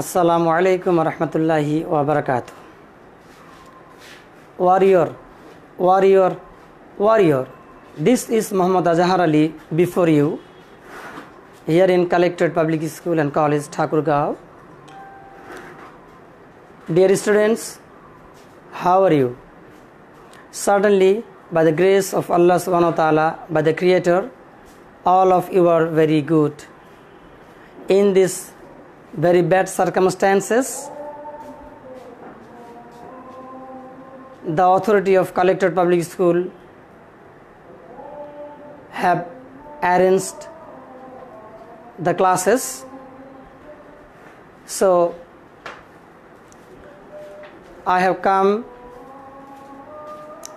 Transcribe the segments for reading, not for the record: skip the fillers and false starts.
Assalamu alaikum wa rahmatullahi wa barakatuh. Warrior, warrior, warrior. This is Muhammad Azhar Ali before you, here in Collectorate Public School and College, Thakurgaon. Dear students, how are you? Certainly, by the grace of Allah subhanahu wa ta'ala, by the Creator, all of you are very good. In this very bad circumstances, the authority of Collectorate Public School have arranged the classes. So I have come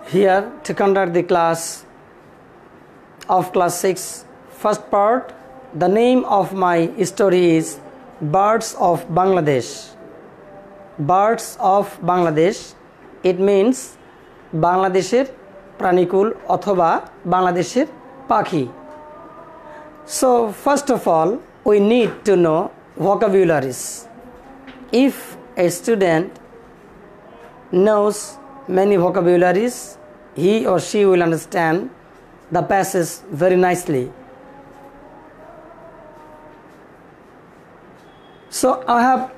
here to conduct the class of class 6. First part, the name of my story is Birds of Bangladesh. Birds of Bangladesh. It means Bangladesher Pranikul othoba Bangladesher Pakhi. So first of all, we need to know vocabularies. If a student knows many vocabularies, he or she will understand the passage very nicely. So I have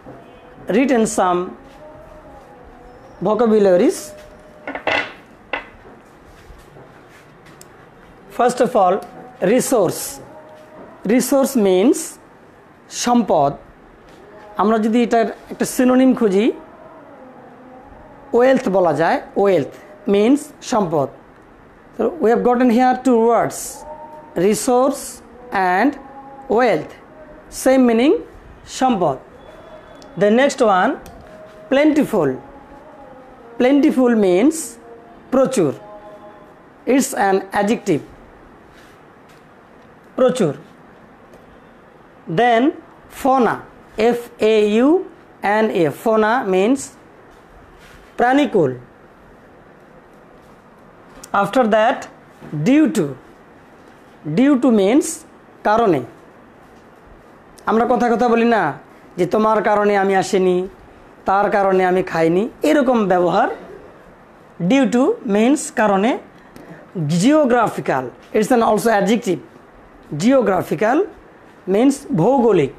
written some vocabularies. First of all, resource. Resource means সম্পদ. আমরা যদি এটার একটা synonym খুঁজি, wealth বলা যায়. Wealth means সম্পদ. So we have gotten here two words, resource and wealth. Same meaning, সম্পদ. The next one, plentiful. Plentiful means প্রচুর. It's an adjective. প্রচুর. Then fauna. F-A-U-N-A. Fauna means প্রাণীকুল. After that, due to. Due to means কারণে. আমরা কথা বলি না যে তোমার কারণে আমি আসিনি, তার কারণে আমি খাইনি, এরকম ব্যবহার. Due to means কারণে. Geographical, it's an also adjective. Geographical means ভৌগোলিক.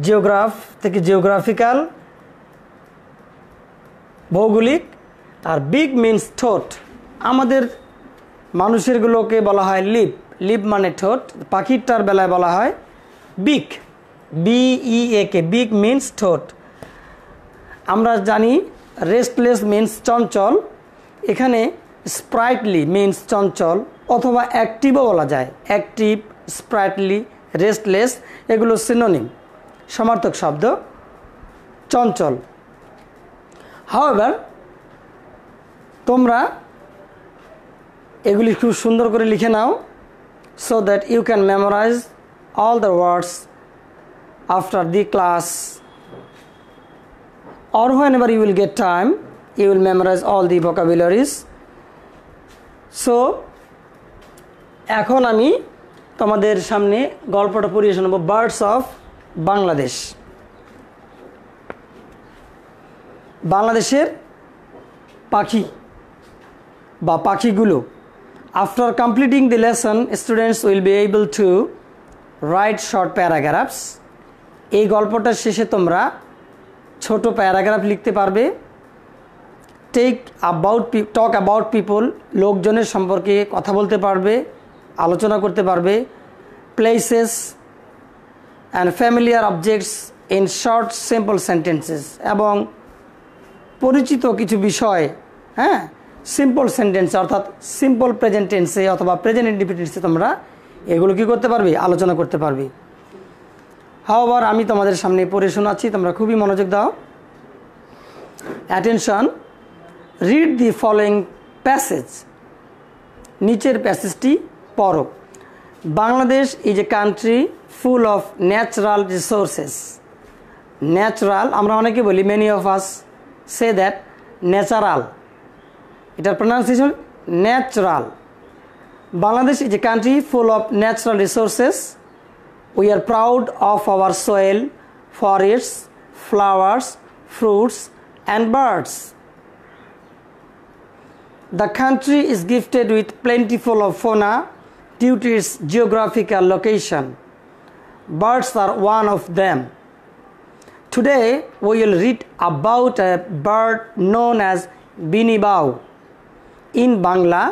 জিওগ্রাফ থেকে জিওগ্রাফিক্যাল, ভৌগোলিক. আর বিগ মিন্স ঠোঁট. আমাদের মানুষেরগুলোকে বলা হয় লিপ. লিপ মানে ঠোঁট. পাখিটার বেলায় বলা হয় বিগ. BEAK. বিগ মিন্স ঠোঁট. আমরা জানি রেস্টলেস মিন্স চঞ্চল. এখানে স্প্রাইটলি মিন্স চঞ্চল অথবা অ্যাক্টিভও বলা যায়. অ্যাক্টিভ, স্প্রাইটলি, রেস্টলেস এগুলো সিনোনিম, সমার্থক শব্দ. চঞ্চল. হাউএভার, তোমরা এগুলি খুব সুন্দর করে লিখে নাও, so that you can memorize all the words after the class, or whenever you will get time, you will memorize all the vocabularies. So এখন আমি তোমাদের সামনে গল্পটা পড়িয়ে শোনাব, বার্ডস অফ বাংলাদেশ. বাংলাদেশের পাখি বা পাখিগুলো. After completing the lesson, students will be able to write short paragraphs. এই গল্পটার শেষে তোমরা ছোট প্যারাগ্রাফ লিখতে পারবে. টক অ্যাবাউট পিপল, লোকজনের সম্পর্কে কথা বলতে পারবে, আলোচনা করতে পারবে. Places and familiar objects in short simple sentences, এবং পরিচিত কিছু বিষয়, হ্যাঁ, সিম্পল সেন্টেন্সে অর্থাৎ সিম্পল প্রেজেন্ট টেন্সে অথবা প্রেজেন্ট ইনডিফিনিট টেন্সে তোমরা এগুলো কী করতে পারবে, আলোচনা করতে পারবে. হাওয়ার আমি তোমাদের সামনে পড়ে শোনাচ্ছি, তোমরা খুবই মনোযোগ দাও. Attention, read the following passage. নিচের প্যাসেজটি পড়ো. Bangladesh is a country full of natural resources. Natural আমরা অনেকে বলি, many of us say that natural. এটার pronunciation natural. Bangladesh is a country full of natural resources. We are proud of our soil, forests, flowers, fruits, and birds. The country is gifted with plentiful of fauna due to its geographical location. Birds are one of them. Today we will read about a bird known as binibau in Bangla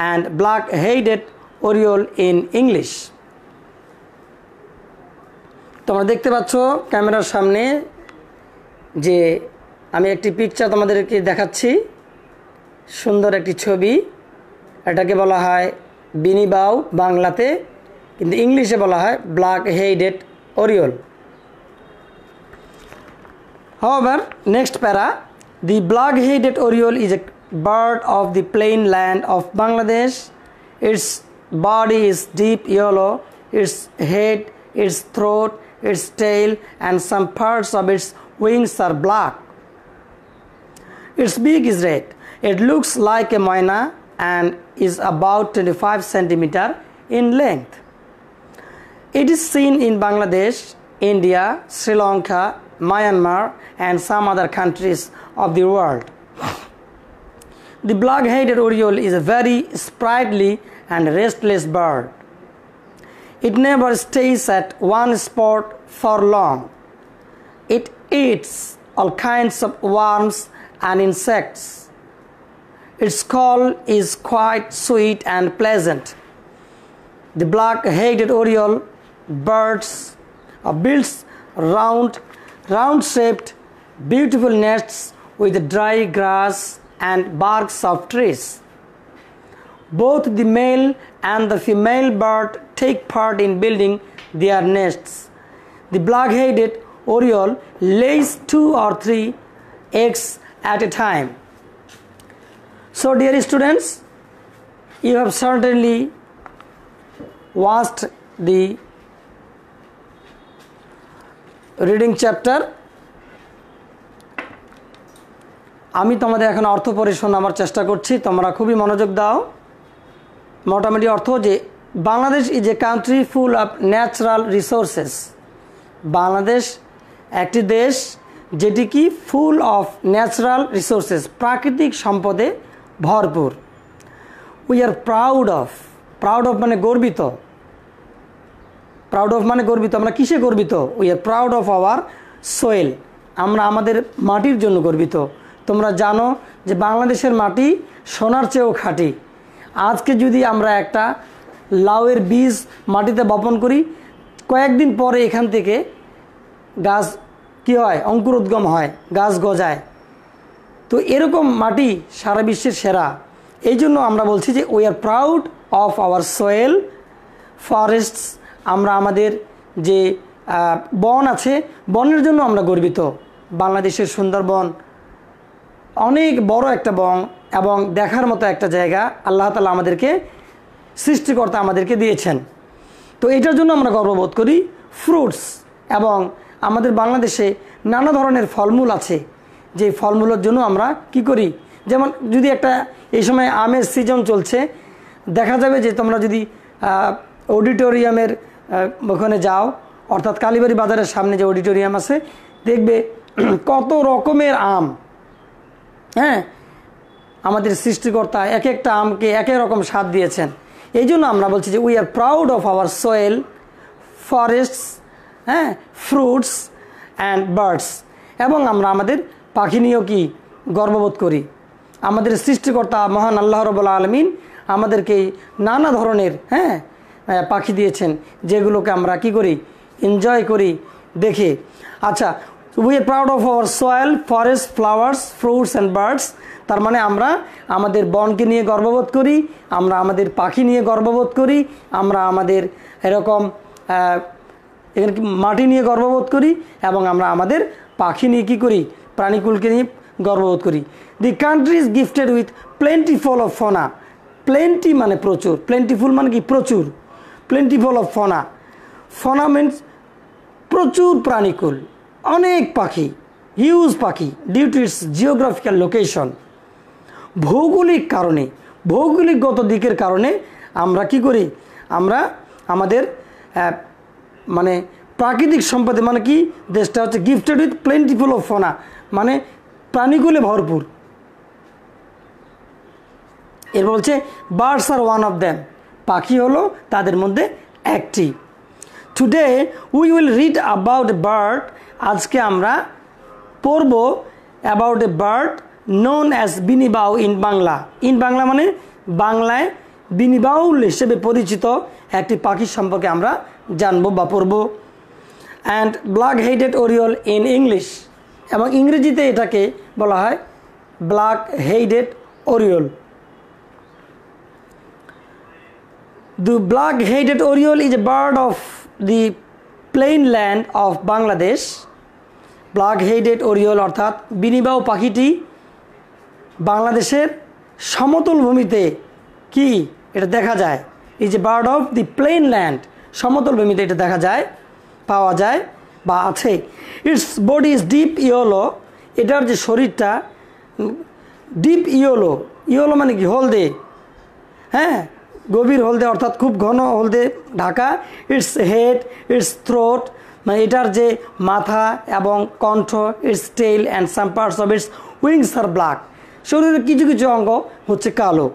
and black-headed oriole in English. তোমরা দেখতে পাচ্ছ ক্যামেরার সামনে যে আমি একটি picture তোমাদেরকে দেখাচ্ছি, সুন্দর একটি ছবি। এটাকে বলা হয় বিনিবাউ বাংলাতে, কিন্তু ইংলিশে বলা হয় black-headed oriole. However, next para, the black-headed oriole is a bird of the plain land of Bangladesh. Its body is deep yellow, its head, its throat, its tail, and some parts of its wings are black. Its beak is red. It looks like a moina and is about 25 centimeters in length. It is seen in Bangladesh, India, Sri Lanka, Myanmar, and some other countries of the world. The black-headed oriole is a very sprightly and restless bird. It never stays at one spot for long. It eats all kinds of worms and insects. Its call is quite sweet and pleasant. The black-headed oriole builds round-shaped, beautiful nests with dry grass and barks of trees. Both the male and the female bird take part in building their nests. The black-headed oriole lays 2 or 3 eggs at a time. So, dear students, you have certainly watched the reading chapter. আমি তোমাদের এখন অর্থ পড়ে শোনাবার চেষ্টা করছি, তোমরা খুবই মনোযোগ দাও। মোটামুটি অর্থ যে Bangladesh is a country full of natural resources. Bangladesh একটি দেশ যেটি কি ফুল অফ ন্যাচারাল রিসোর্সেস, প্রাকৃতিক সম্পদে ভরপুর। উই আর প্রাউড অফ মানে গর্বিত, প্রাউড অফ মানে গর্বিত। আমরা কিসে গর্বিত? We are proud of our soil, আমরা আমাদের মাটির জন্য গর্বিত। তোমরা জানো যে বাংলাদেশের মাটি সোনার চেয়েও খাঁটি। আজকে যদি আমরা একটা লাউয়ের বীজ মাটিতে বপন করি, কয়েকদিন পরে এখান থেকে গাছ কি হয়, অঙ্কুরোদ্গম হয়, গাছ গজায়। তো এরকম মাটি সারা বিশ্বের সেরা। এই জন্য আমরা বলছি যে we are proud of our soil, forests, আমরা আমাদের যে বন আছে বনের জন্য আমরা গর্বিত। বাংলাদেশের সুন্দরবন অনেক বড় একটা বন এবং দেখার মতো একটা জায়গা আল্লাহ তাআলা আমাদেরকে, সৃষ্টিকর্তা আমাদেরকে দিয়েছেন। তো এটার জন্য আমরা গর্ববোধ করি। ফ্রুটস, এবং আমাদের বাংলাদেশে নানা ধরনের ফলমূল আছে, যে ফলমূলের জন্য আমরা কি করি, যেমন যদি একটা এই সময় আমের সিজন চলছে, দেখা যাবে যে তোমরা যদি অডিটোরিয়ামের ওখানে যাও, অর্থাৎ কালীবাড়ি বাজারের সামনে যে অডিটোরিয়াম আছে, দেখবে কত রকমের আম। হ্যাঁ, আমাদের সৃষ্টিকর্তা এক একটা আমকে এক এক রকম স্বাদ দিয়েছেন। এই জন্য আমরা বলছি যে we are proud of our soil, forests, হ্যাঁ, ফ্রুটস অ্যান্ড বার্ডস, এবং আমরা আমাদের পাখি নিয়েও কি গর্ববোধ করি। আমাদের সৃষ্টিকর্তা মহান আল্লাহ রাব্বুল আলামিন আমাদেরকে নানা ধরনের পাখি দিয়েছেন, যেগুলোকে আমরা কি করি, এনজয় করি দেখে। আচ্ছা, we are proud of hour soil, forest, flowers, fruits and birds. তার মানে আমরা আমাদের বনকে নিয়ে গর্ববোধ করি, আমরা আমাদের পাখি নিয়ে গর্ববোধ করি, আমরা আমাদের এরকম এখানে মাটি নিয়ে গর্ববোধ করি, এবং আমরা আমাদের পাখি নিয়ে কী করি, প্রাণীকুলকে নিয়ে গর্ববোধ করি। The country is gifted with plentiful of fauna. Plenty মানে প্রচুর, প্লেন্টিফুল মানে কি প্রচুর, plentiful of fauna. Fauna means প্রচুর প্রাণীকুল, অনেক পাখি, হিউজ পাখি, due to its geographical location. ভৌগোলিক কারণে, ভৌগোলিকগত দিকের কারণে আমরা কি করি, আমরা আমাদের মানে প্রাকৃতিক সম্পদে মানে কি দেশটা হচ্ছে gifted with plentiful of fauna, মানে প্রাণীকুলে ভরপুর। এর বলছে birds are one of them, পাখি হলো তাদের মধ্যে একটি। Today we will read about a bird, আজকে আমরা পড়ব about a bird known as benebau in Bangla. In Bangla মানে বাংলায় বিনিবাউল হিসেবে পরিচিত একটি পাখির সম্পর্কে আমরা জানবো বা পড়ব। And black headed Oriole in English, এবং ইংরেজিতে এটাকে বলা হয় black headed Oriole. The black-headed oriole is a bird of the plainland of Bangladesh. Black-headed oriole অর্থাৎ বিনিবাউ পাখিটি বাংলাদেশের সমতল ভূমিতে কি এটা দেখা যায়। is a bird of the plainland, সমতল ভূমিতে এটা দেখা যায়, পাওয়া যায় বা আছে। Its body is deep yellow, এটার যে শরীরটা ডিপ ইয়েলো, ইয়েলো মানে কি হলদে, হ্যাঁ গভীর হলদে অর্থাৎ খুব ঘন হলদে ঢাকা। ইটস হেড, ইটস থ্রোট মানে এটার যে মাথা এবং কণ্ঠ, its tail and some parts of its wings আর ব্ল্যাক, শরীরের কিছু কিছু অঙ্গ হচ্ছে কালো।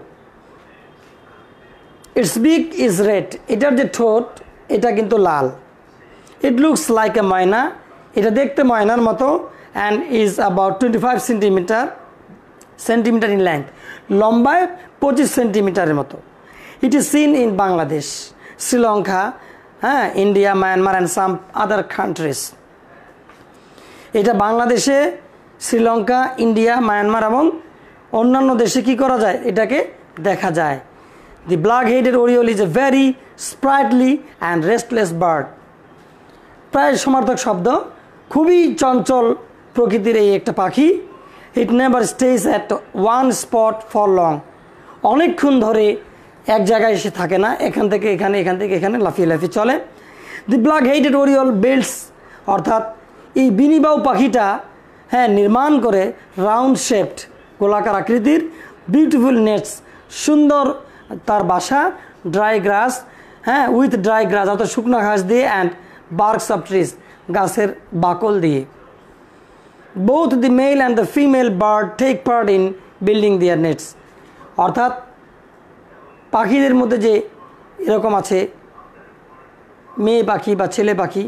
ইটস বিক ইজ রেড, এটার যে ঠোঁট এটা কিন্তু লাল। ইট লুকস লাইক এ ময়না, এটা দেখতে ময়নার মতো। And is about 25 centimetre in length, লম্বায় 25 সেন্টিমিটারের মতো। It is seen in Bangladesh, Sri Lanka, India, Myanmar and some other countries. এটা বাংলাদেশে, শ্রীলঙ্কা, ইন্ডিয়া, মায়ানমার এবং অন্যান্য দেশে কি করা যায়, এটাকে দেখা যায়। The black-headed oriole is a very sprightly and restless bird. প্রায় সমার্থক শব্দ, খুবই চঞ্চল প্রকৃতির এই একটা পাখি। It never stays at one spot for long, অনেকক্ষণ ধরে এক জায়গায় এসে থাকে না, এখান থেকে এখানে, এখান থেকে এখানে লাফিয়ে লাফিয়ে চলে। দি ব্ল্যাক হেডেড ওরিওল বিল্ডস, অর্থাৎ এই বিনিবাউ পাখিটা নির্মাণ করে রাউন্ড শেপড, গোলাকার আকৃতির, বিউটিফুল নেটস, সুন্দর তার বাসা, ড্রাই গ্রাস, উইথ ড্রাই গ্রাস অর্থাৎ শুকনো ঘাস দিয়ে, অ্যান্ড বার্কস অফ ট্রিজ, গাছের বাকল দিয়ে। Both the male and the female bird take part in building their nests, অর্থাৎ পাখিদের মধ্যে যে এরকম আছে মেয়ে পাখি বা ছেলে পাখি,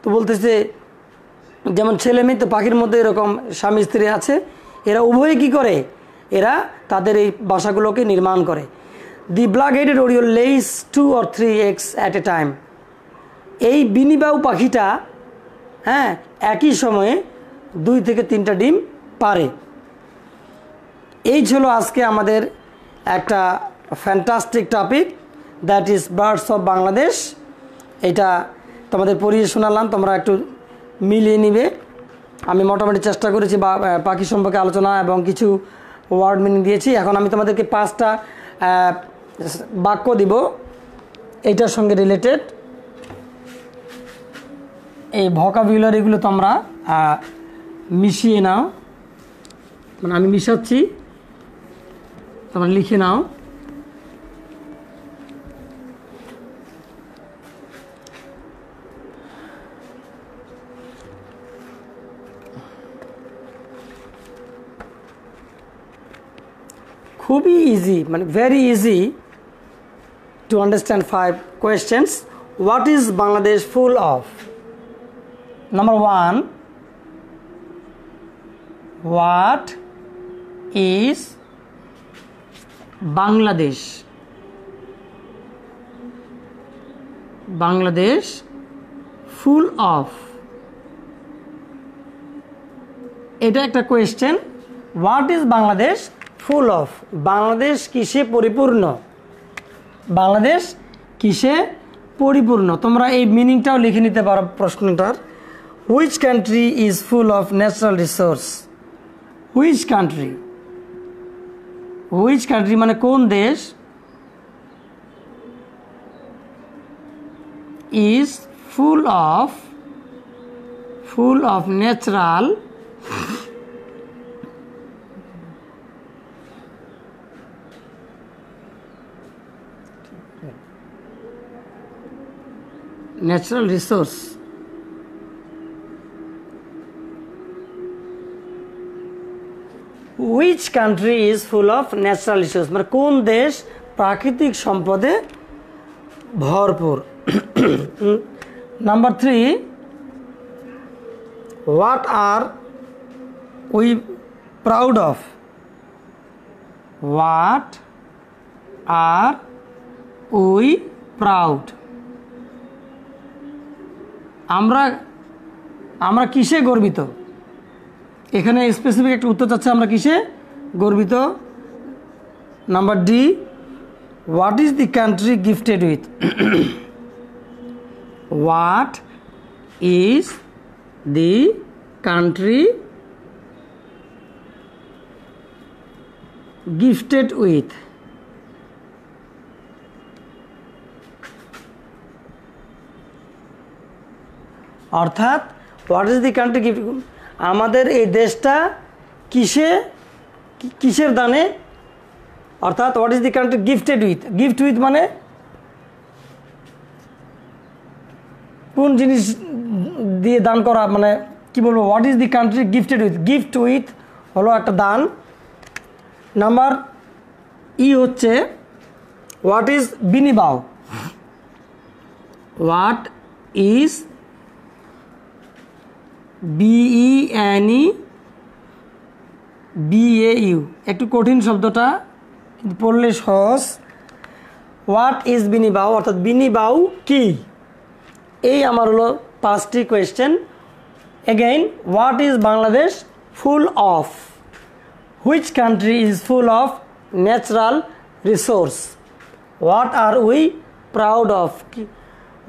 তো বলতেছে যেমন ছেলে মেয়ে, তো পাখির মধ্যে এরকম স্বামী স্ত্রী আছে, এরা উভয়ে কি করে, এরা তাদের এই বাসাগুলোকে নির্মাণ করে। The black headed oriole lays 2 or 3 eggs at a time, এই বিনিবাউ পাখিটা একই সময়ে 2 থেকে 3টা ডিম পারে। এই ছিল আজকে আমাদের একটা fantastic topic, that is birds of Bangladesh. এটা তোমাদের পড়িয়ে শোনালাম, তোমরা একটু মিলিয়ে নিবে। আমি মোটামুটি চেষ্টা করেছি পাখি সম্পর্কে আলোচনা এবং কিছু ওয়ার্ড মিনিং দিয়েছি। এখন আমি তোমাদেরকে 5টা বাক্য দিব এইটার সঙ্গে রিলেটেড। এই ভোকাবুলারিগুলো তোমরা মিশিয়ে নাও, মানে আমি মিশাচ্ছি, তোমরা লিখে নাও। খুবই ইজি, মানে very easy to understand 5 questions. What is Bangladesh full of? Number 1, what is Bangladesh? Bangladesh full of, এটা একটা question. What is Bangladesh full of, Bangladesh কিসে পরিপূর্ণ, বাংলাদেশ কিসে পরিপূর্ণ। তোমরা এই মিনিংটাও লিখে নিতে পারো প্রশ্নটার। Which country is full of natural resource, which country, which country মানে কোন দেশ, is full of natural natural resource. Which country is full of natural resources? মানে কোন দেশ প্রাকৃতিক সম্পদে ভরপুর? Number 3, what are we proud of? What are we proud? আমরা কিসে গর্বিত? এখানে স্পেসিফিক একটা উত্তর চাচ্ছে আমরা কিসে গর্বিত। Number D, what is the country gifted with? What is the country gifted with? অর্থাৎ what is the country gift, আমাদের এই দেশটা কিসের দানে, অর্থাৎ what is the country gifted with, gift with মানে কোন জিনিস দিয়ে দান করা, মানে কি বলবো, what is the country gifted with, gift with হলো একটা দান। নাম্বার ই হচ্ছে what is benebau? What is BENEBAU, একটু কঠিন শব্দটা কিন্তু পড়লে সহজ। হোয়াট ইজ বিনিবাও অর্থাৎ বিনিবাও কি? এই আমার হলো 5টি question. Again, what is Bangladesh full of? Which country is full of natural resource? What are we proud of?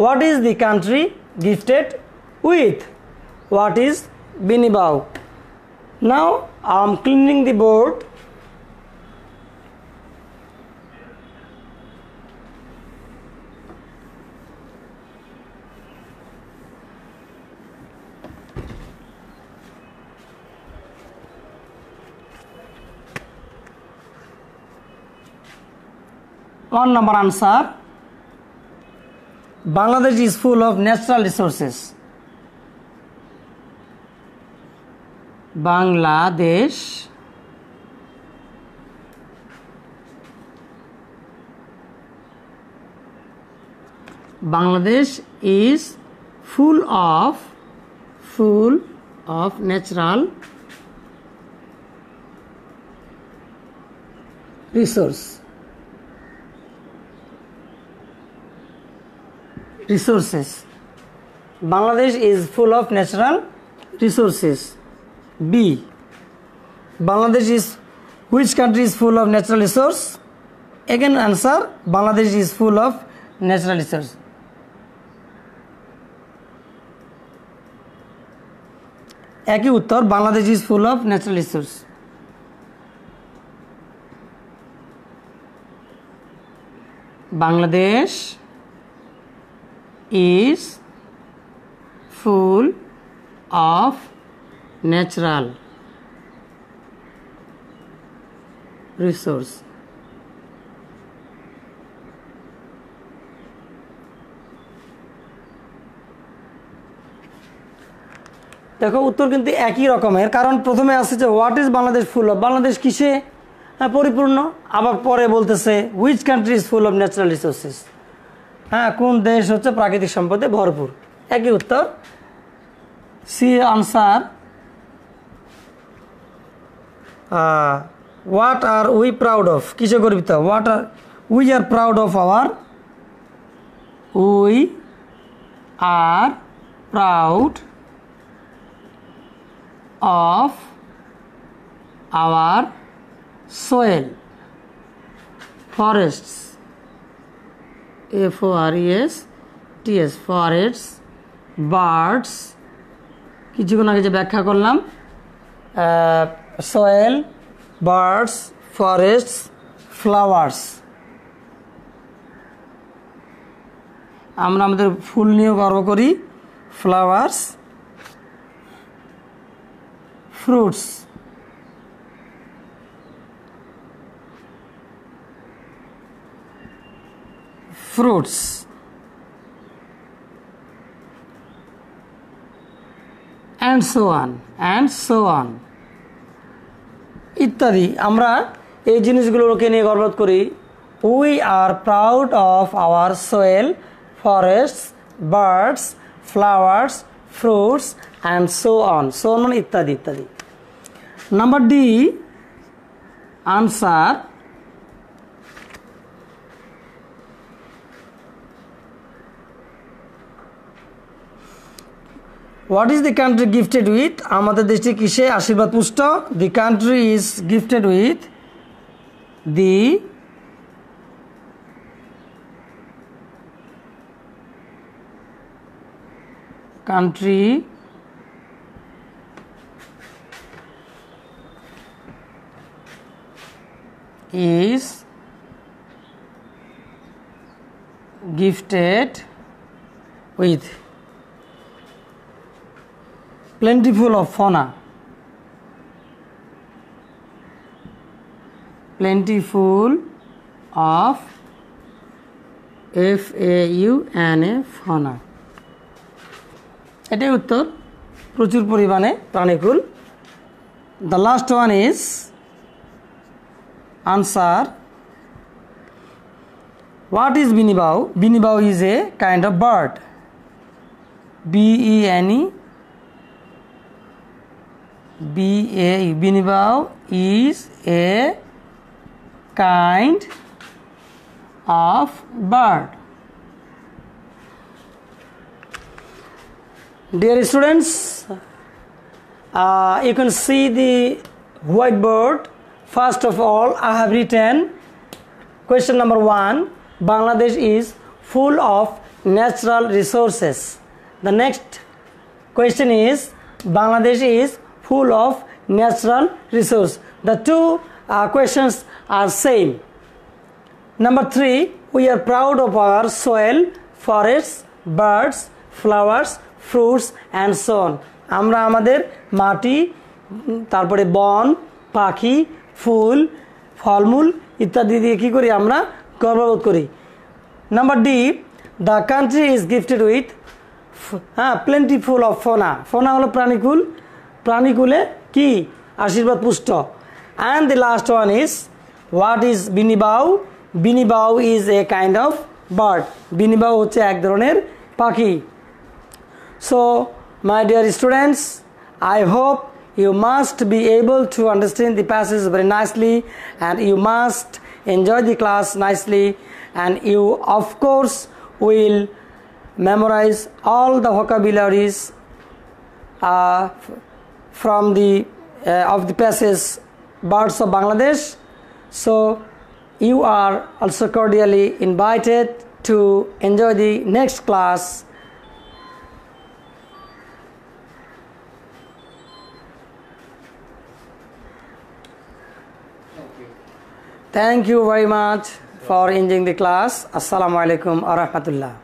What is the country gifted with? What is binibao? Now I am cleaning the board. One number answer. Bangladesh is full of natural resources. Bangladesh is full of natural resources. Bangladesh is full of natural resources. B, Bangladesh is, which country is full of natural resource? Again answer, Bangladesh is full of natural resource. একই উত্তর, Bangladesh is full of natural resource. Bangladesh is full of natural resource. দেখো উত্তর কিন্তু একই রকমের, কারণ প্রথমে আসছে যে what is Bangladesh full of, Bangladesh কিসে পরিপূর্ণ, আবার পরে বলতেছে which country is full of natural resources, কোন দেশ হচ্ছে প্রাকৃতিক সম্পদে ভরপুর। একই উত্তর। See answer, what are we proud of, কিসে গর্বিত? What are we are proud of our, we are proud of our soil, forests, FORESTS, forests, birds, কিছুক্ষণ আগে যে ব্যাখ্যা করলাম, soil, birds, forests, flowers। আমরা আমাদের ফুল নিয়েও গর্ব করি, flowers, fruits, and so on and so on ইত্যাদি আমরা এই জিনিসগুলোকে নিয়ে গর্ববোধ করি we are proud of our soil forests birds flowers fruits and so on মানে ইত্যাদি ইত্যাদি number D answer what is the country gifted with আমাদের দেশটি কিসে আশীর্বাদ পুষ্ট the country is gifted with the country is gifted with plentiful of fauna plentiful of fauna fauna এটাই উত্তর প্রচুর পরিমাণে প্রাণীকুল the last one is answer what is binibau binibau is a kind of bird bene binibau is a kind of bird dear students you can see the whiteboard first of all I have written question number 1 Bangladesh is full of natural resources the next question is Bangladesh is full of natural resource the two questions are same number 3 we are proud of our soil forests birds flowers fruits and so on আমরা আমাদের মাটি তারপরে বন পাখি ফুল ফলমূল ইত্যাদি দিয়ে কি করি আমরা গর্ববোধ করি number D the country is gifted with plentiful of fauna fauna হলো প্রাণীকুল প্রাণীকুলে কি আশীর্বাদ পুষ্ট and the last one is what is binibau binibau is a kind of bird binibau হচ্ছে এক ধরনের পাখি so my dear students I hope you must be able to understand the passage very nicely and you must enjoy the class nicely and you of course will memorize all the vocabularies from the of the passage birds of Bangladesh so you are also cordially invited to enjoy the next class thank you very much for enjoying the class assalamu alaikum wa rahmatullah